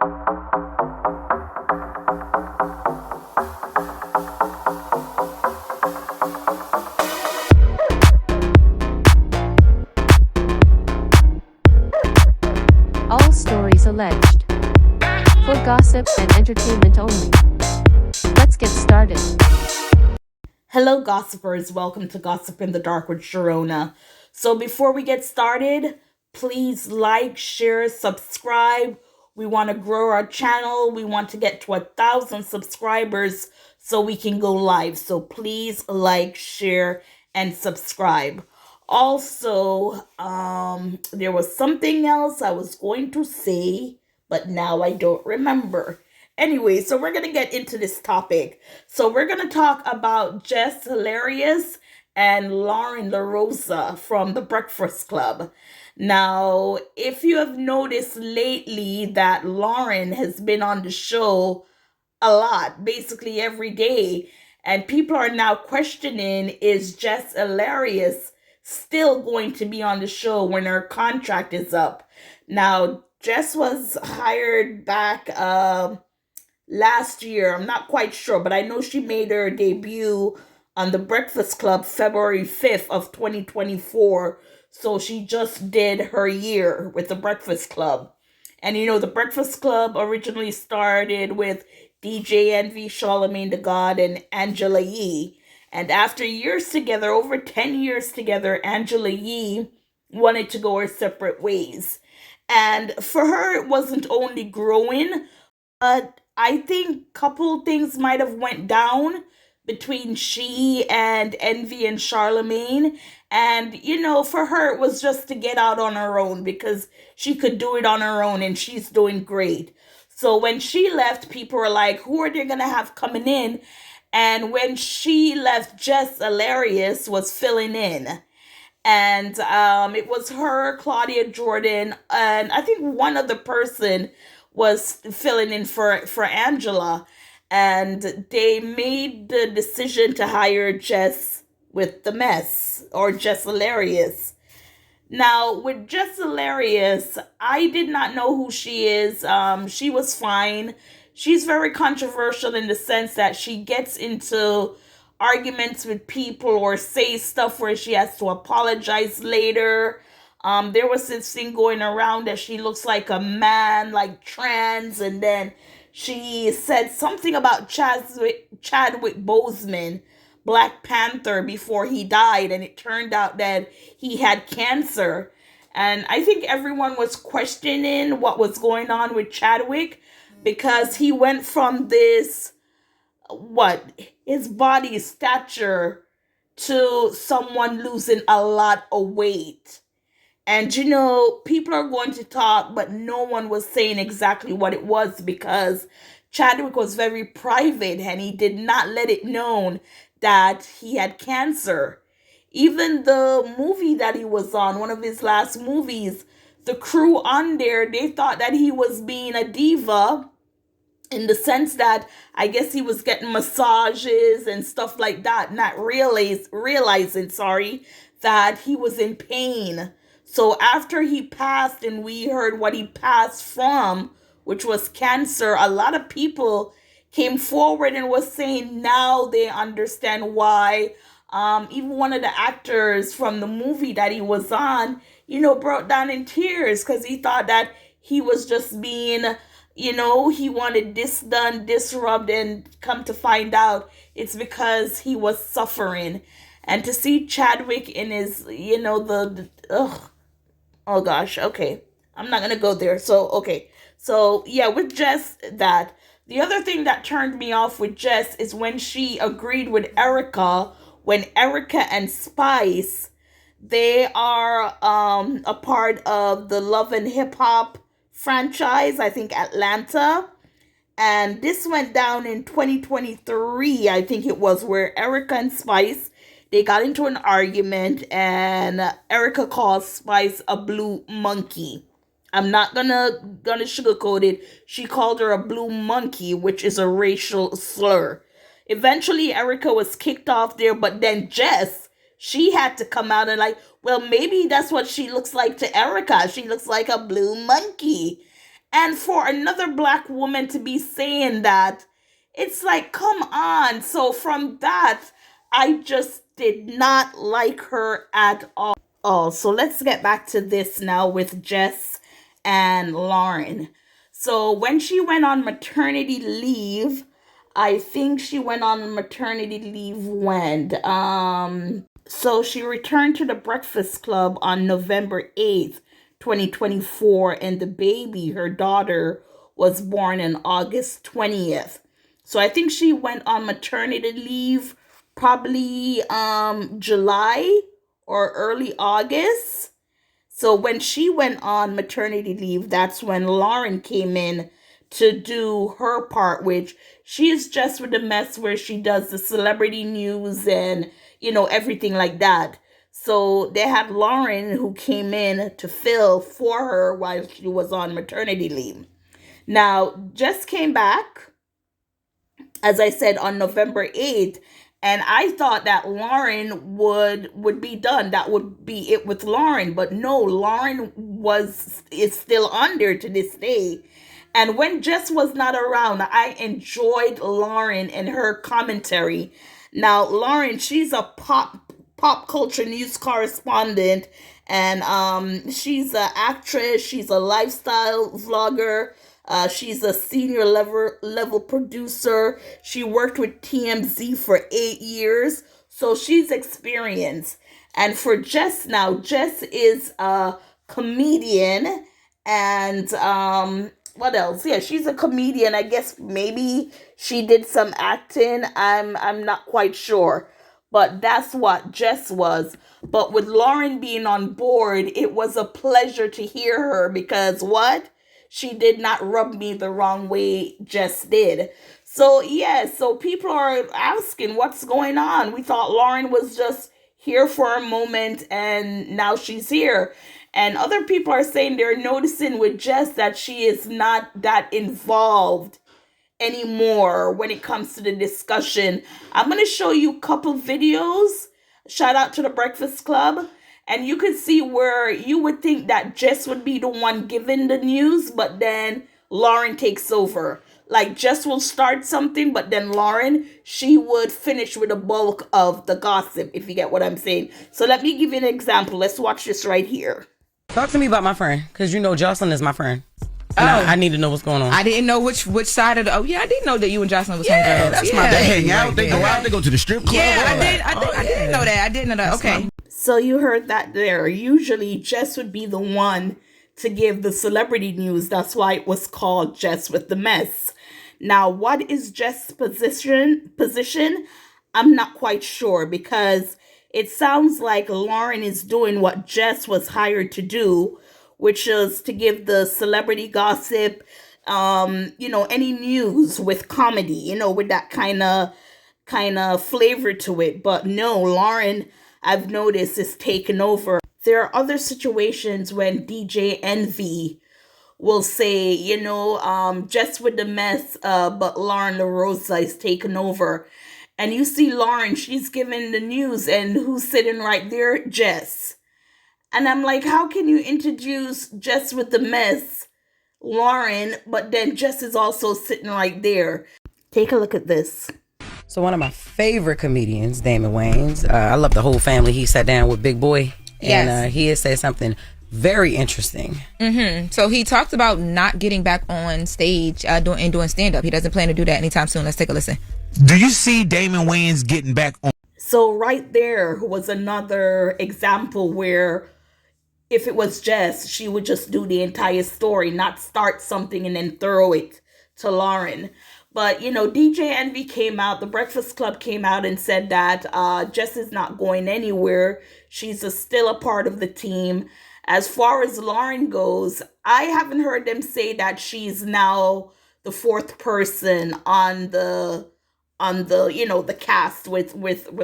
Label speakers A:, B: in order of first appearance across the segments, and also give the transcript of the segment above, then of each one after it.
A: All stories alleged. For gossip and entertainment only. Let's get started.
B: Hello, gossipers. Welcome to Gossip in the Dark with Sharona. So, before we get started, please like, share, subscribe. We want to grow our channel. We want to get to 1,000 subscribers so we can go live. So, please like, share, and subscribe. Also, there was something else I was going to say, but now I don't remember. Anyway, so we're going to get into this topic. So we're going to talk about Jess Hilarious and Lauren LaRosa from The Breakfast Club. Now, if you have noticed lately that Lauren has been on the show a lot, basically every day, and people are now questioning, is Jess Hilarious still going to be on the show when her contract is up? Now, Jess was hired back last year. I'm not quite sure, but I know she made her debut on The Breakfast Club February 5th of 2024. So she just did her year with The Breakfast Club. And you know, The Breakfast Club originally started with DJ Envy, Charlamagne the God, and Angela Yee. And after years together, over 10 years together, Angela Yee wanted to go her separate ways. And for her, it wasn't only growing, but I think a couple things might have went down between she and Envy and Charlamagne. And, you know, for her, it was just to get out on her own because she could do it on her own and she's doing great. So when she left, people were like, who are they going to have coming in? And when she left, Jess Hilarious was filling in. And it was her, Claudia Jordan, and I think one other person was filling in for Angela. And they made the decision to hire Jess with the mess, or Jess Hilarious. Now, with Jess Hilarious, I did not know who she is. She was fine. She's very controversial in the sense that she gets into arguments with people or say stuff where she has to apologize later. There was this thing going around that she looks like a man, like trans, and then she said something about Chadwick Boseman, Black Panther, before he died, and it turned out that he had cancer. And I think everyone was questioning what was going on with Chadwick because he went from this, his body stature to someone losing a lot of weight. And you know, people are going to talk, but no one was saying exactly what it was because Chadwick was very private and he did not let it known that he had cancer. Even the movie that he was on, one of his last movies, the crew on there, they thought that he was being a diva in the sense that I guess he was getting massages and stuff like that, not realizing, that he was in pain. So after he passed and we heard what he passed from, which was cancer, a lot of people came forward and was saying now they understand why. Even one of the actors from the movie that he was on, you know, broke down in tears because he thought that he was just being, you know, he wanted this done, this rubbed, and come to find out it's because he was suffering. And to see Chadwick in his, you know, oh gosh, okay. I'm not going to go there. So, okay. So, yeah, with Jess, that. The other thing that turned me off with Jess is when she agreed with Erica, when Erica and Spice, they are a part of the Love and Hip Hop franchise, I think Atlanta. And this went down in 2023, I think it was, where Erica and Spice, they got into an argument and Erica called Spice a blue monkey. I'm not gonna sugarcoat it. She called her a blue monkey, which is a racial slur. Eventually, Erica was kicked off there, but then Jess, she had to come out and like, well, maybe that's what she looks like to Erica. She looks like a blue monkey. And for another black woman to be saying that, it's like, come on. So from that, I just did not like her at all. So let's get back to this now with Jess and Lauren. So when she went on maternity leave, I think she went on maternity leave when? So she returned to the Breakfast Club on November 8th, 2024, and the baby, her daughter, was born on August 20th. So I think she went on maternity leave probably July or early August. So when she went on maternity leave, that's when Lauren came in to do her part, which she is just with the mess where she does the celebrity news and, everything like that. So they had Lauren who came in to fill for her while she was on maternity leave. Now, Jess came back, as I said, on November 8th, and I thought that Lauren would be done. That would be it with Lauren. But no, Lauren is still on there to this day. And when Jess was not around, I enjoyed Lauren and her commentary. Now, Lauren, she's a pop culture news correspondent, and she's an actress, she's a lifestyle vlogger. She's a senior level producer. She worked with TMZ for 8 years, so she's experienced. And for Jess now, Jess is a comedian, and what else? Yeah, she's a comedian. I guess maybe she did some acting. I'm not quite sure. But that's what Jess was. But with Lauren being on board, it was a pleasure to hear her because what? She did not rub me the wrong way Jess did. So, yeah, so people are asking what's going on. We thought Lauren was just here for a moment and now she's here. And other people are saying they're noticing with Jess that she is not that involved anymore when it comes to the discussion. I'm going to show you a couple videos. Shout out to the Breakfast Club. And you can see where you would think that Jess would be the one giving the news, but then Lauren takes over. Like Jess will start something, but then Lauren, she would finish with the bulk of the gossip, if you get what I'm saying. So let me give you an example. Let's watch this right here.
C: Talk to me about my friend, because you know Jocelyn is my friend. I need to know what's going on.
D: I didn't know which side of the. Oh yeah, I didn't know that you and Jocelyn was homegirls.
C: That's my
E: They hang out. They go out. They go to the strip club.
D: Yeah, I didn't know that. I didn't know that. Okay.
B: So you heard that there. Usually Jess would be the one to give the celebrity news. That's why it was called Jess with the Mess. Now, what is Jess' position? I'm not quite sure because it sounds like Lauren is doing what Jess was hired to do, which is to give the celebrity gossip, any news with comedy, with that kind of flavor to it. But no, Lauren, I've noticed, is taken over. There are other situations when DJ Envy will say, Jess with the Mess, but Lauren LaRosa is taken over. And you see Lauren, she's giving the news, and who's sitting right there? Jess. And I'm like, how can you introduce Jess with the Mess, Lauren, but then Jess is also sitting right there? Take a look at this.
C: So one of my favorite comedians, Damon Wayans, I love the whole family. He sat down with Big Boy, and he has said something very interesting.
D: Mm-hmm. So he talked about not getting back on stage doing stand-up. He doesn't plan to do that anytime soon. Let's take a listen.
E: Do you see Damon Wayans getting back on?
B: So right there was another example where if it was Jess, she would just do the entire story, not start something and then throw it to Lauren. But, DJ Envy came out, the Breakfast Club came out and said that Jess is not going anywhere. She's still a part of the team. As far as Lauren goes, I haven't heard them say that she's now the fourth person on the the cast with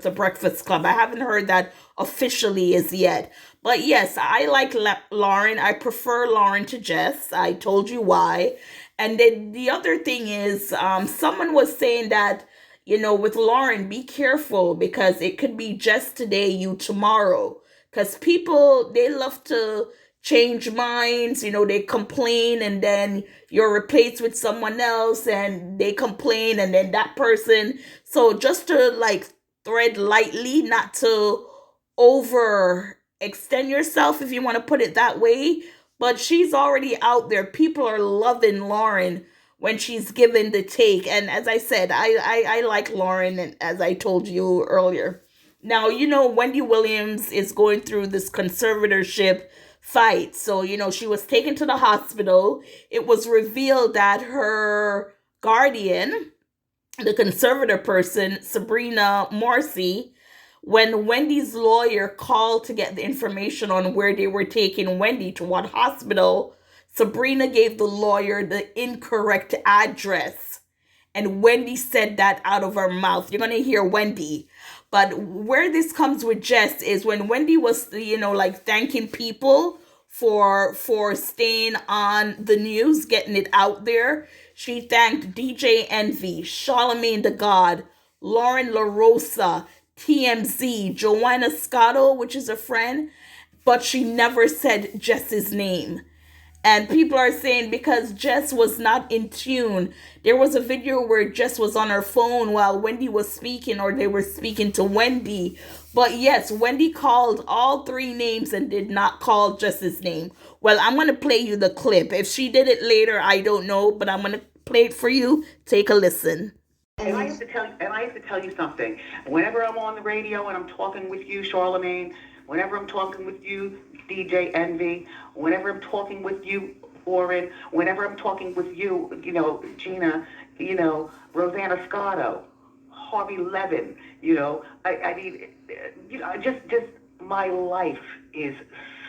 B: the Breakfast Club. I haven't heard that officially as yet. But yes, I like Lauren. I prefer Lauren to Jess. I told you why. And then the other thing is, someone was saying that, with Lauren, be careful because it could be Jess today, you tomorrow. Because people, they love to change minds, they complain, and then you're replaced with someone else, and they complain, and then that person. So just to like thread lightly, not to over extend yourself, if you want to put it that way. But she's already out there. People are loving Lauren when she's given the take. And as I said, I like Lauren, and as I told you earlier. Now, Wendy Williams is going through this conservatorship fight. So, she was taken to the hospital. It was revealed that her guardian, the conservator person, Sabrina Morsi, when Wendy's lawyer called to get the information on where they were taking Wendy, to what hospital, Sabrina gave the lawyer the incorrect address. And Wendy said that out of her mouth. You're going to hear Wendy. But where this comes with Jess is when Wendy was, like thanking people for staying on the news, getting it out there. She thanked DJ Envy, Charlemagne the God, Lauren LaRosa, TMZ, Joanna Scotto, which is a friend, but she never said Jess's name. And people are saying because Jess was not in tune. There was a video where Jess was on her phone while Wendy was speaking, or they were speaking to Wendy. But yes, Wendy called all three names and did not call Jess's name. Well, I'm going to play you the clip. If she did it later, I don't know, but I'm going to play it for you. Take a listen.
F: And I have to tell you something. Whenever I'm on the radio and I'm talking with you, Charlemagne, whenever I'm talking with you, DJ Envy, whenever I'm talking with you, Oren, whenever I'm talking with you, Gina, Rosanna Scotto, Harvey Levin, I mean, just my life is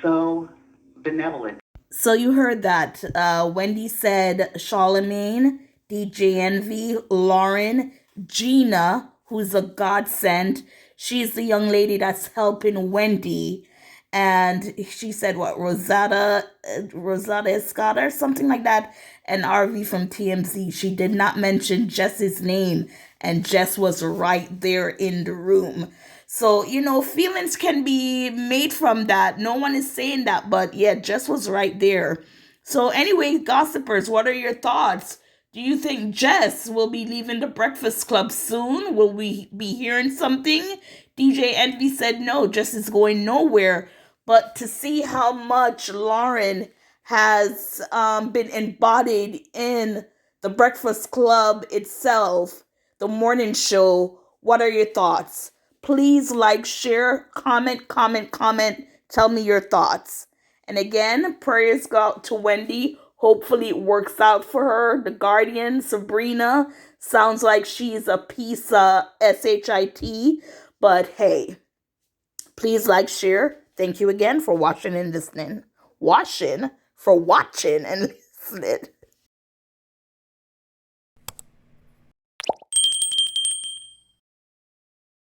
F: so benevolent.
B: So you heard that. Wendy said Charlemagne, DJ Envy, Lauren, Gina, who's a godsend. She's the young lady that's helping Wendy. And she said what, Rosada Escada or something like that, and RV from TMZ. She did not mention Jess's name, and Jess was right there in the room. So, feelings can be made from that. No one is saying that, but yeah, Jess was right there. So anyway, gossipers, what are your thoughts? Do you think Jess will be leaving the Breakfast Club soon? Will we be hearing something? DJ Envy said no, Jess is going nowhere. But to see how much Lauren has been embodied in the Breakfast Club itself, the morning show, what are your thoughts? Please like, share, comment. Tell me your thoughts. And again, prayers go out to Wendy. Hopefully it works out for her. The guardian, Sabrina, sounds like she's a piece of SHIT. But hey, please like, share. Thank you again for watching and listening. Watching and listening.